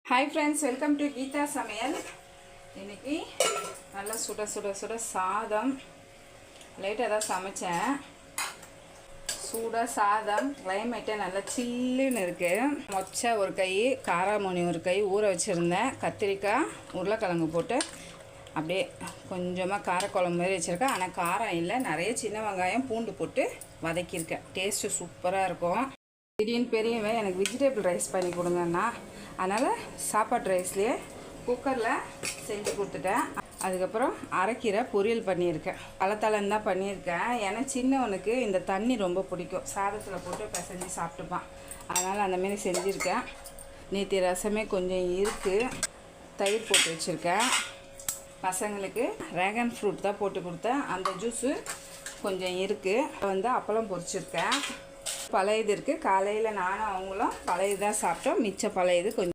hi friends welcome to Geeta समेल इनकी நல்லா சுட சுட சுட சாதம் லைட்டா தான் சமைச்சேன் சூடா சாதம் கிளைமேட் நல்லா சில்லுன்னு இருக்கு மொச்சை ஒரு கை காராமணி ஒரு கை ஊற வச்சிருந்தேன் கத்திரிக்காய் உருளைக்கிழங்கு போட்டு அப்படியே கொஞ்சமா காரக்குழம்பு மாதிரி வச்சிருக்கேன் ஆனா காரம் இல்ல நிறைய சின்ன வெங்காயம் பூண்டு போட்டு வதக்கியிருக்கேன் டேஸ்ட் சூப்பரா இருக்கும் திடீர்னு பெரியவன் எனக்கு வெஜிடபிள் ரைஸ் பண்ணி கொடுங்கண்ணா அதனால் சாப்பாடு ரைஸ்லேயே குக்கரில் செஞ்சு கொடுத்துட்டேன் அதுக்கப்புறம் அரைக்கீரை பொரியல் பண்ணியிருக்கேன் பழத்தளம் தான் பண்ணியிருக்கேன் ஏன்னா சின்னவனுக்கு இந்த தண்ணி ரொம்ப பிடிக்கும் சாதத்தில் போட்டு பிசைஞ்சு சாப்பிட்டுப்பான் அதனால் அந்தமாரி செஞ்சுருக்கேன் நேற்று ரசமே கொஞ்சம் இருக்குது தயிர் போட்டு வச்சுருக்கேன் பசங்களுக்கு ட்ராகன் ஃப்ரூட் தான் போட்டு கொடுத்தேன் அந்த ஜூஸு கொஞ்சம் இருக்குது அப்பளம் பொரிச்சிருக்கேன் பழையது இருக்குது காலையில் நானும் அவங்களும் பழையது தான் சாப்பிட்டோம் மிச்சம் பழையது கொஞ்சம்